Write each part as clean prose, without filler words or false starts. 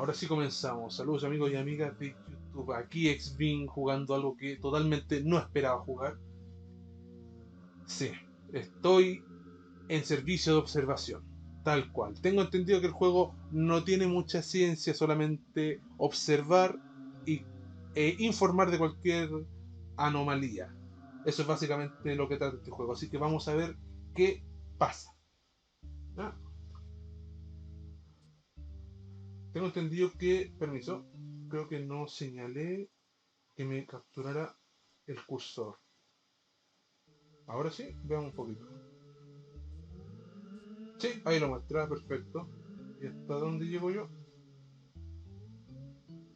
Ahora sí comenzamos. Saludos amigos y amigas de YouTube. Aquí Xbin jugando algo que totalmente no esperaba jugar. Sí, estoy en servicio de observación. Tal cual. Tengo entendido que el juego no tiene mucha ciencia, solamente observar y, informar de cualquier anomalía. Eso es básicamente lo que trata este juego. Así que vamos a ver qué pasa. Ah, tengo entendido que, permiso, creo que no señalé que me capturara el cursor. Ahora sí, veamos un poquito. Sí, ahí lo muestra, perfecto. ¿Y hasta dónde llego yo?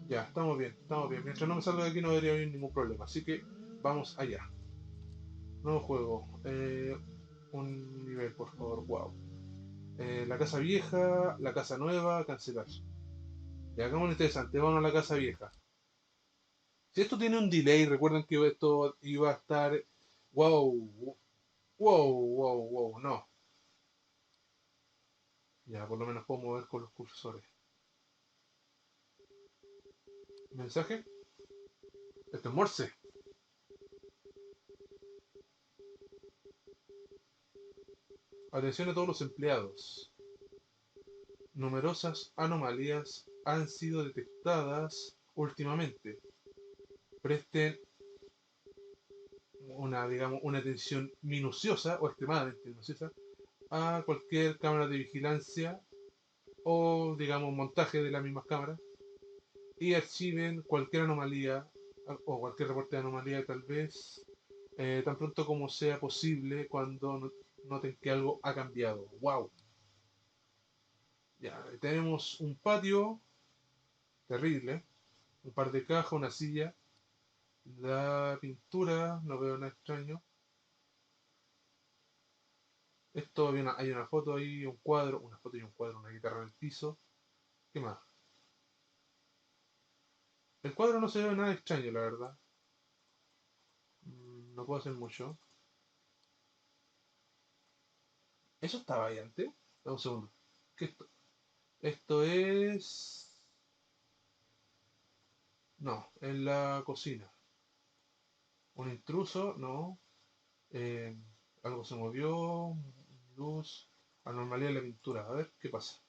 Ya, estamos bien, estamos bien. Mientras no me salga de aquí no debería haber ningún problema. Así que vamos allá. Nuevo juego. Un nivel, por favor. Wow. La casa vieja, la casa nueva, cancelar. Ya, hagamos lo interesante. Vamos a la casa vieja. Si esto tiene un delay, recuerden que esto iba a estar. Wow, wow, wow, wow. No. Ya, por lo menos puedo mover con los cursores. ¿Mensaje? Esto es Morse. Atención a todos los empleados. Numerosas anomalías han sido detectadas últimamente. Presten digamos, una atención minuciosa o extremadamente minuciosa a cualquier cámara de vigilancia o, digamos, montaje de las mismas cámaras y archiven cualquier anomalía o cualquier reporte de anomalía tal vez tan pronto como sea posible cuando noten que algo ha cambiado. ¡Wow! Ya, tenemos un patio terrible, un par de cajas, una silla. La pintura, no veo nada extraño. Esto hay una foto ahí, un cuadro, una foto y un cuadro, una guitarra en el piso. ¿Qué más? El cuadro no se ve nada extraño, la verdad. No puedo hacer mucho. ¿Eso estaba ahí antes? Dame un segundo. ¿Qué esto? Esto es. No, en la cocina. Un intruso, no. Eh, algo se movió. Luz. Anormalidad en la pintura. A ver, ¿qué pasa?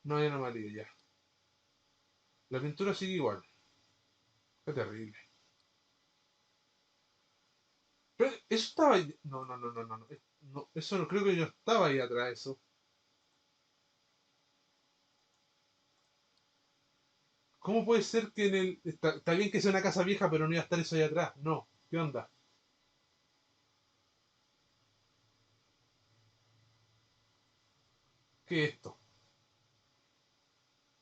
No hay anomalía ya. La pintura sigue igual. Qué terrible. Pero eso estaba ahí. No, no, no, no, no. No, eso no creo que yo estaba ahí atrás, eso. ¿Cómo puede ser que en el. Está bien que sea una casa vieja, pero no iba a estar eso ahí atrás? No. ¿Qué onda? ¿Qué es esto?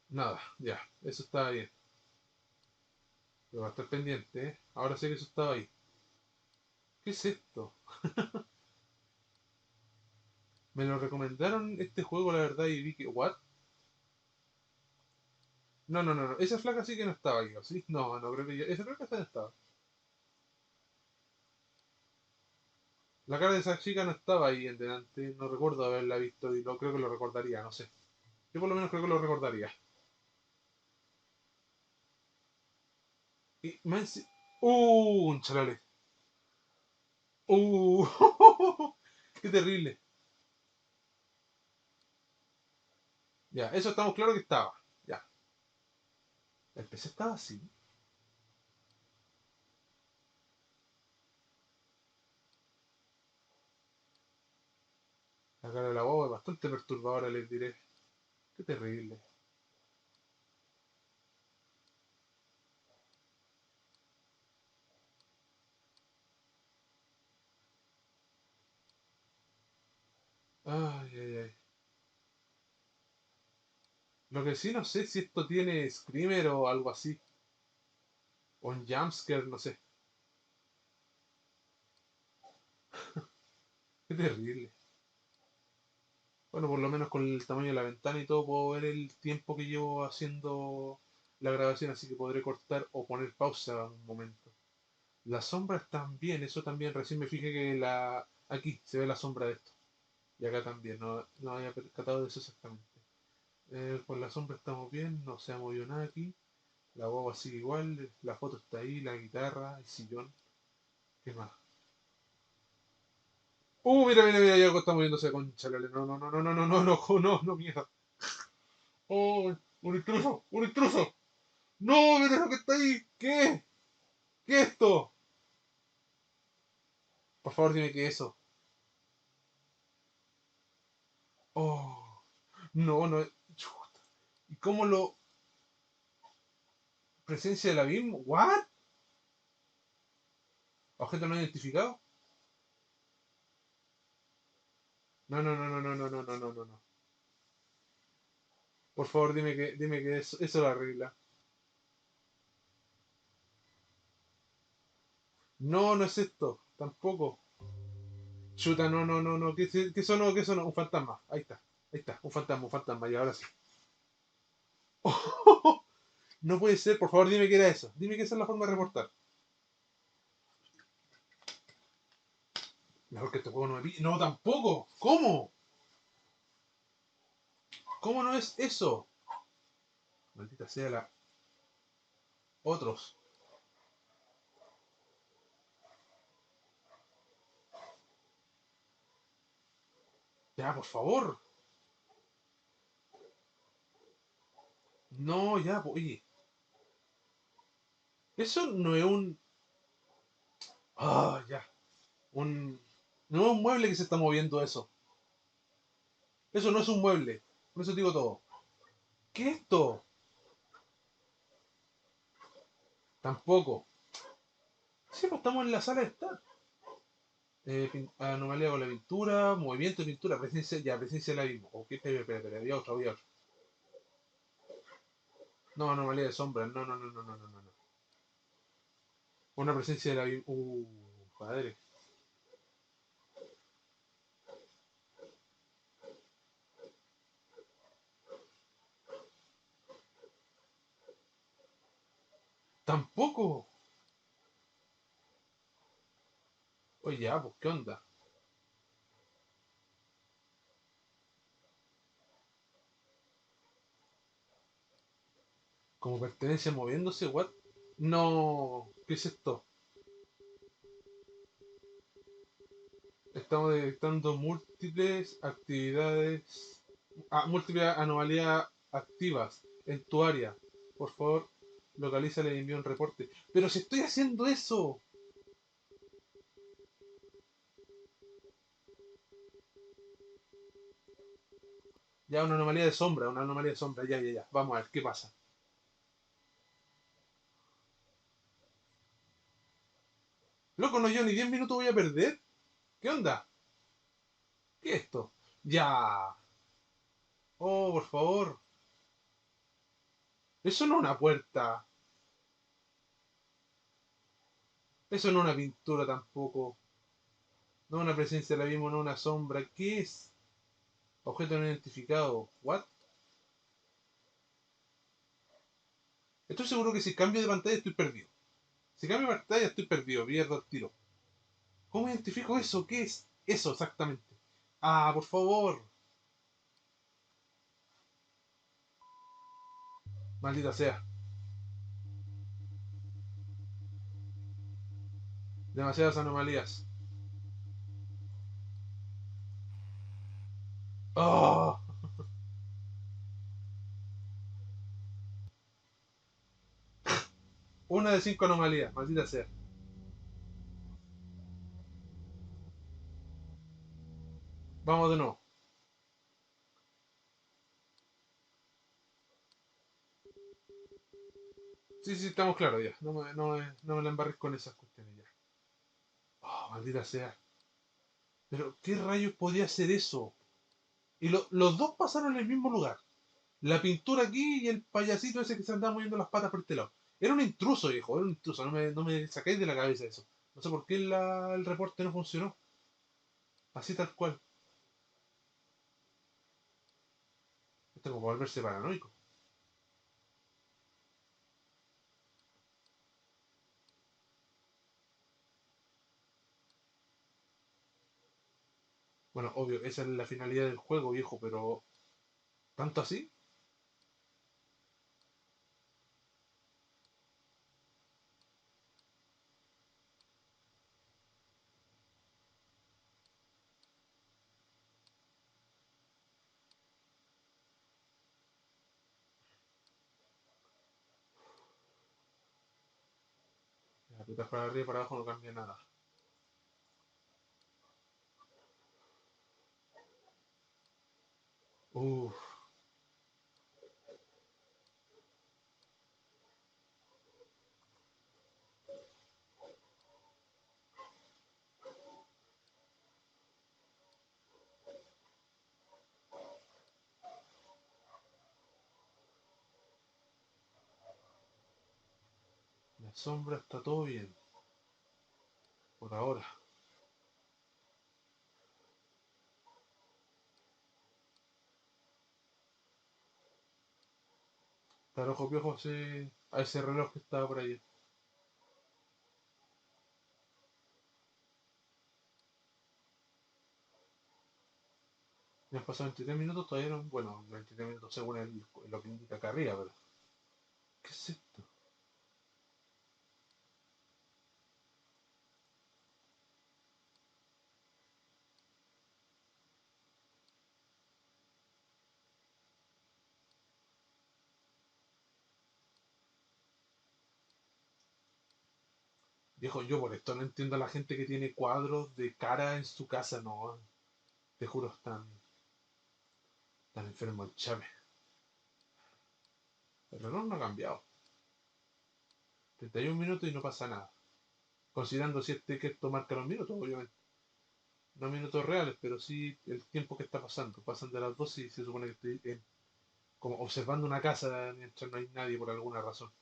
Nada, ya. Eso estaba bien. Pero va a estar pendiente, ¿eh? Ahora sé que eso estaba ahí. ¿Qué es esto? Me lo recomendaron este juego, la verdad, y vi que. ¿What? No, no, no, no. Esa flaca sí que no estaba ahí, ¿o ¿sí? No, no creo que ya. Esa flaca sí no estaba. La cara de esa chica no estaba ahí en delante. No recuerdo haberla visto y no creo que lo recordaría, no sé. Yo por lo menos creo que lo recordaría. Y más. Un chalale. Uh, qué terrible. Ya, eso estamos claros que estaba. Ya. El PC estaba así. La cara de la boba es bastante perturbadora, les diré. Qué terrible. Ay, ay, ay. Lo que sí no sé si esto tiene screamer o algo así. O un jumpscare, no sé. Qué terrible. Bueno, por lo menos con el tamaño de la ventana y todo puedo ver el tiempo que llevo haciendo. la grabación, así que podré cortar o poner pausa un momento. Las sombras también, eso también, recién me fijé que aquí se ve la sombra de esto. Y acá también, no había percatado de eso exactamente. Con la sombra estamos bien, no se ha movido nada aquí. La guagua sigue igual, la foto está ahí, la guitarra, el sillón. ¿Qué más? Mira, mira, mira, ya algo está moviéndose con chalale. No, no, no, no, no, no, no, no, no, no, mierda. ¡Oh! ¡Un intruso! ¡Un intruso! ¡No! ¡Mira lo que está ahí! ¿Qué? ¿Qué es esto? Por favor, dime que eso. ¡Oh! No, no. Chuta. ¿Y cómo lo. ¿Presencia del abismo? ¿What? ¿Objeto no identificado? No, no, no, no, no, no, no, no, no, no, no. Por favor, dime que eso lo arregla. No, no es esto. Tampoco. Chuta, no, no, no, no. ¿Qué sonó? ¿Qué sonó? Un fantasma. Ahí está. Ahí está. Un fantasma, un fantasma. Y ahora sí. No puede ser. Por favor, dime que era eso. Dime que esa es la forma de reportar. Mejor que este juego no me pille. No, tampoco. ¿Cómo? ¿Cómo no es eso? Maldita sea la. Otros. Ya, por favor. No, ya, oye. Eso no es un. Ah, ya. Un. No es un mueble que se está moviendo eso. Eso no es un mueble. Por eso digo todo. ¿Qué es esto? Tampoco. Sí, pues estamos en la sala de estar. Anomalía con la pintura, movimiento de pintura, presencia, ya, presencia del abismo. Ok, espera, espera, espera, había otro, había otro. No, anomalía de sombra, no, no, no, no, no, no, no. No. Una presencia del abismo. Padre. Tampoco. Oye, ya, pues, ¿qué onda? Como pertenencia moviéndose, what? No, ¿qué es esto? Estamos detectando múltiples actividades, múltiples anomalías activas en tu área. Por favor, localiza y envía un reporte. Pero si estoy haciendo eso. Ya, una anomalía de sombra, una anomalía de sombra. Ya, ya, ya. Vamos a ver, ¿qué pasa? Loco, no, yo ni 10 minutos voy a perder. ¿Qué onda? ¿Qué es esto? Ya. Oh, por favor. Eso no es una puerta. Eso no es una pintura tampoco. No es una presencia de la misma, no es una sombra. ¿Qué es? Objeto no identificado. ¿What? Estoy seguro que si cambio de pantalla estoy perdido. Si cambio de pantalla estoy perdido, pierdo el tiro. ¿Cómo identifico eso? ¿Qué es eso exactamente? Ah, por favor. Maldita sea. Demasiadas anomalías. Oh, una de 5 anomalías. Maldita sea. Vamos de nuevo. Sí, sí, estamos claros ya. No me la embarres con esas cuestiones ya. Oh, maldita sea. Pero, ¿qué rayos podía ser eso? Y los dos pasaron en el mismo lugar. La pintura aquí y el payasito ese que se andaba moviendo las patas por este lado. Era un intruso, viejo, era un intruso. No me sacáis de la cabeza eso. No sé por qué el reporte no funcionó. Así tal cual. Esto es como volverse paranoico. Bueno, obvio, esa es la finalidad del juego, viejo, pero ¿tanto así? La apretas para arriba y para abajo no cambia nada. Uff, la sombra está todo bien, por ahora. Está el ojo piojo a ese reloj que estaba por ahí. Me han pasado 23 minutos, todavía no. Bueno, 23 minutos según lo que indica acá arriba, pero. ¿Qué es esto? Viejo, yo por esto no entiendo a la gente que tiene cuadros de cara en su casa, no. Te juro, están enfermos el chave. El reloj no ha cambiado. 31 minutos y no pasa nada. Considerando si que esto marca los minutos, obviamente. No minutos reales, pero sí el tiempo que está pasando. Pasan de las 12 y se supone que estoy como observando una casa mientras no hay nadie por alguna razón.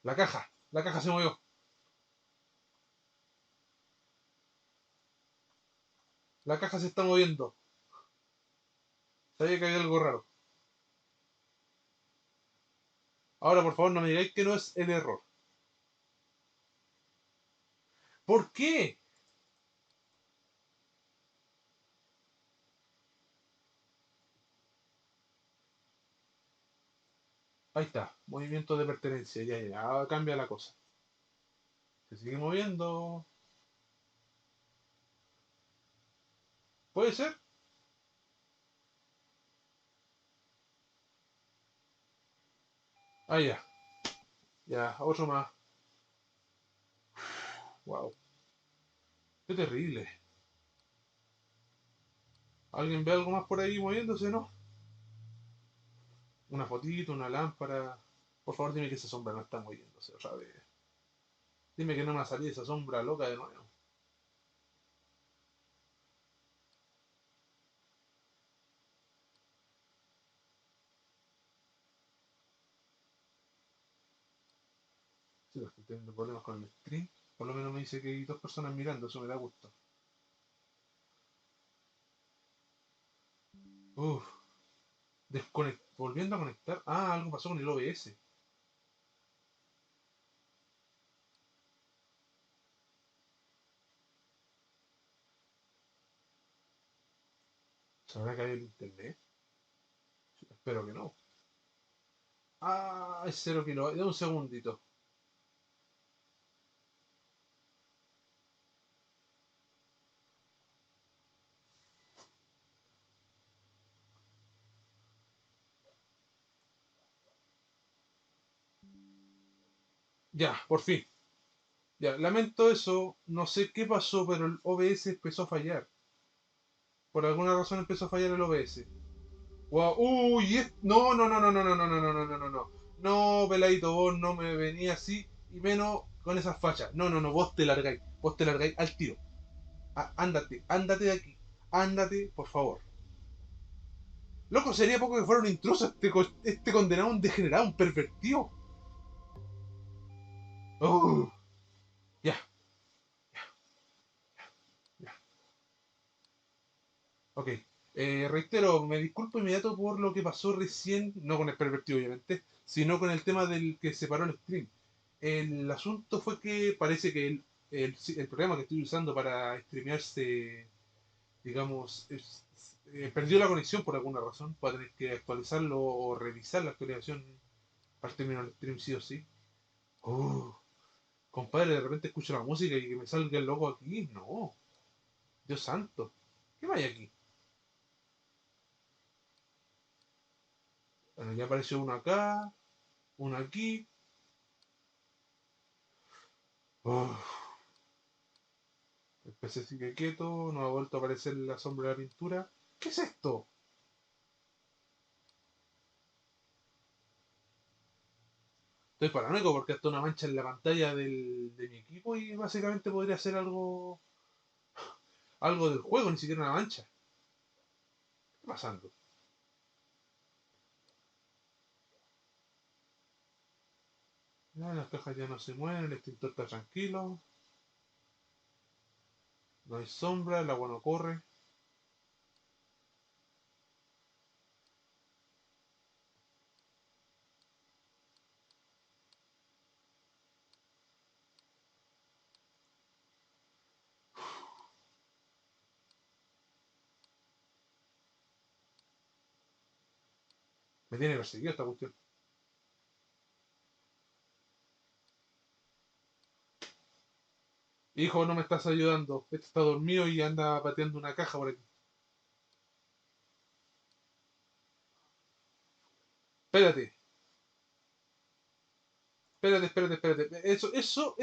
La caja se movió. La caja se está moviendo. Sabía que había algo raro. Ahora, por favor, no me digáis que no es el error. ¿Por qué? Ahí está. Movimiento de pertenencia. Ya, ya. Ahora cambia la cosa. Se sigue moviendo. ¿Puede ser? Ah, ya. Ya, otro más. Wow. Qué terrible. ¿Alguien ve algo más por ahí moviéndose, no? Una fotito, una lámpara. Por favor, dime que esa sombra no está moviéndose otra vez. Dime que no me va a salir esa sombra loca de nuevo. Sí, pues, estoy teniendo problemas con el screen. Por lo menos me dice que hay dos personas mirando, eso me da gusto. Uf, volviendo a conectar. Ah, algo pasó con el OBS. ¿Se habrá caído el internet? Espero que no. Ah, es 0 kilobytes. De un segundito. Ya, por fin. Ya, lamento eso. No sé qué pasó, pero el OBS empezó a fallar. Por alguna razón empezó a fallar el OBS. Wow. Uy, no, no, no, no, no, no, no, no, no, no, no, no, no. No, peladito, vos no me venía así y menos con esas fachas. No, no, no, vos te largáis. Vos te largáis al tiro. Ándate, ándate de aquí. Ándate, por favor. Loco, sería poco que fuera un intruso este condenado, un degenerado, un pervertido. Oh, ya, ya. Ok. Reitero, me disculpo inmediato por lo que pasó recién, no con el pervertido obviamente, sino con el tema del que se paró el stream. El asunto fue que parece que el programa que estoy usando para streamearse digamos, perdió la conexión por alguna razón. Voy a tener que actualizarlo o revisar la actualización para terminar el stream sí o sí. Oh, compadre, de repente escucho la música y que me salga el logo aquí. No, Dios santo. ¿Qué vaya aquí? Bueno, ya apareció uno acá, uno aquí. Oh, el PC sigue quieto, no ha vuelto a aparecer la sombra de la pintura. ¿Qué es esto? Estoy paranoico porque hasta una mancha en la pantalla de mi equipo y básicamente podría ser algo del juego, ni siquiera una mancha. ¿Qué está pasando? Ya, las cajas ya no se mueven, el extintor está tranquilo, no hay sombra, el agua no corre. Me tiene perseguido esta cuestión. Hijo, no me estás ayudando. Este está dormido y anda pateando una caja por aquí. Espérate, espérate.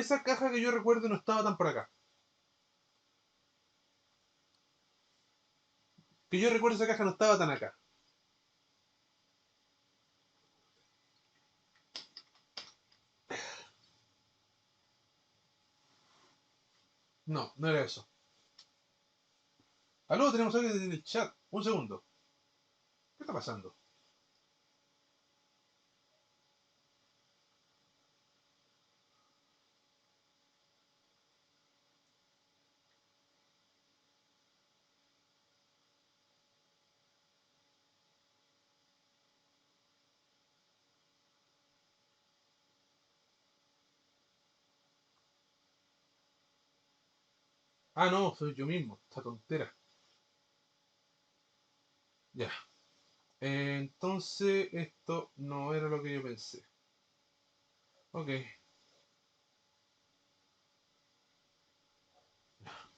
Esa caja que yo recuerdo no estaba tan por acá. Que yo recuerdo esa caja no estaba tan acá. No, no era eso. Aló, tenemos a alguien en el chat. Un segundo. ¿Qué está pasando? Ah, no, soy yo mismo. Esta tontera. Ya. Entonces, esto no era lo que yo pensé. Ok,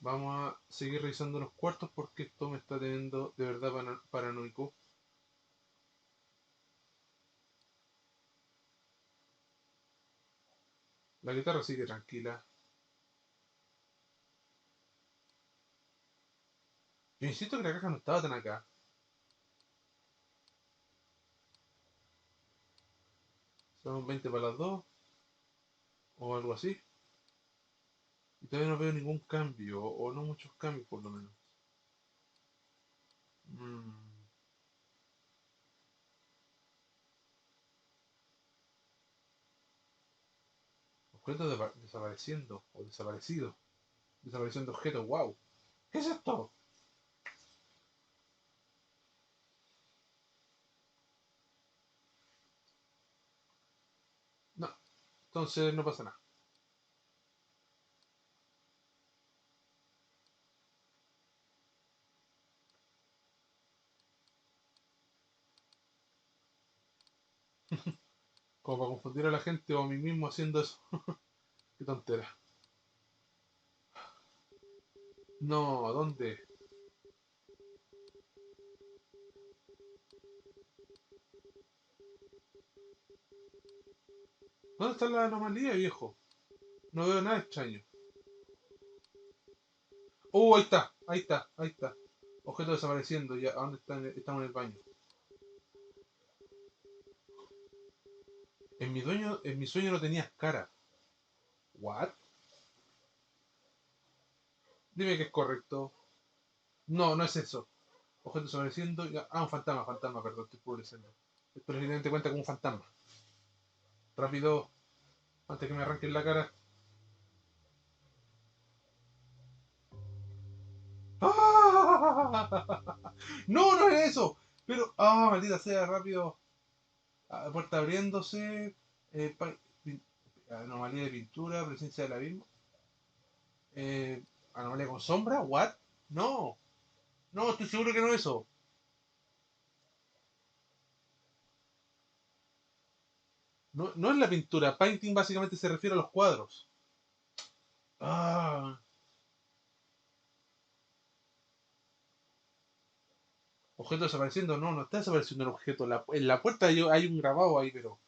vamos a seguir revisando los cuartos porque esto me está teniendo de verdad paranoico. La guitarra sigue tranquila. Yo insisto que la caja no estaba tan acá. Son 20 para las 2 o algo así. Y todavía no veo ningún cambio, o no muchos cambios por lo menos. Mm, objetos desapareciendo o desaparecidos. Desaparición de objetos, wow. ¿Qué es esto? No, entonces no pasa nada. Como para confundir a la gente o a mí mismo haciendo eso. Qué tontera. No, ¿dónde? ¿Dónde está la anomalía, viejo? No veo nada extraño. Ahí está, ahí está. Objeto desapareciendo, ya, ¿a dónde está? Estamos en el baño. En mi sueño no tenías cara. ¿What? Dime que es correcto. No, no es eso. Objeto desapareciendo, ya. Ah, un fantasma, perdón, estoy publicando. Esto evidentemente cuenta como un fantasma. Rápido, antes que me arranquen la cara. ¡Ah! No, no es eso. Pero, maldita sea, rápido. Puerta abriéndose. eh, pa- Anomalía de pintura, presencia del abismo. Anomalía con sombra, what? No. No, estoy seguro que no es eso. No, no es la pintura. Painting básicamente se refiere a los cuadros. Ah, objeto desapareciendo. No, no está desapareciendo el objeto. En la puerta hay un grabado ahí, pero.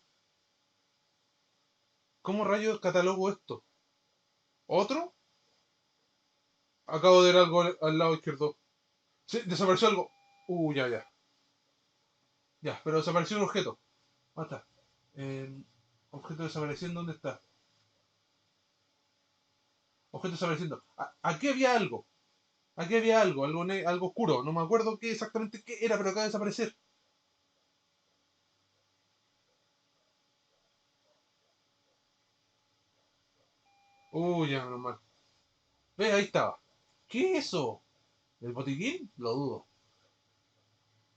¿Cómo rayos catalogo esto? ¿Otro? Acabo de ver algo al lado izquierdo. Sí, desapareció algo. Ya, ya. Ya, pero desapareció un objeto. ¿Dónde está? Eh, objeto desapareciendo, ¿dónde está? Objeto desapareciendo. Aquí había algo. Aquí había algo, algo oscuro. No me acuerdo qué exactamente qué era, pero acaba de desaparecer. Ya, normal. Ve, ahí estaba. ¿Qué es eso? ¿El botiquín? Lo dudo.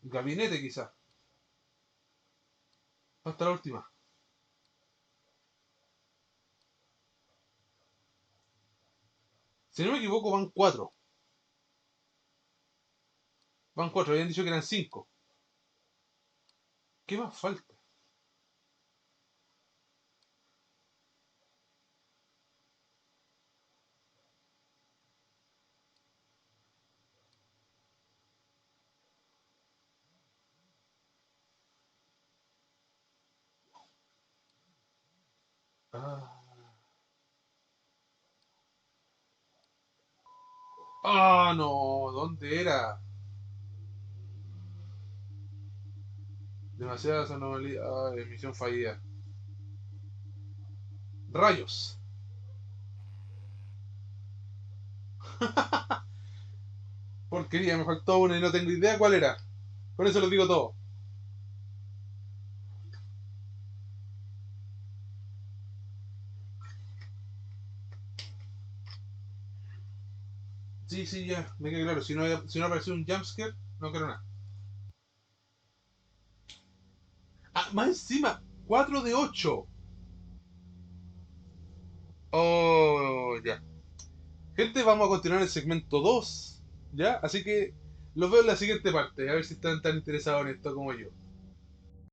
El gabinete, quizás. Hasta la última. Si no me equivoco, van cuatro. Van cuatro, habían dicho que eran cinco. ¿Qué más falta? Ah, no, ¿dónde era? Demasiadas anomalías. Misión fallida. Rayos. Porquería, me faltó una y no tengo idea cuál era. Por eso lo digo todo. Sí, sí, ya, me queda claro. Si no apareció un jumpscare, no quiero nada. Ah, más encima, 4 de 8. Oh, ya. Gente, vamos a continuar el segmento 2. ¿Ya? Así que los veo en la siguiente parte. A ver si están tan interesados en esto como yo.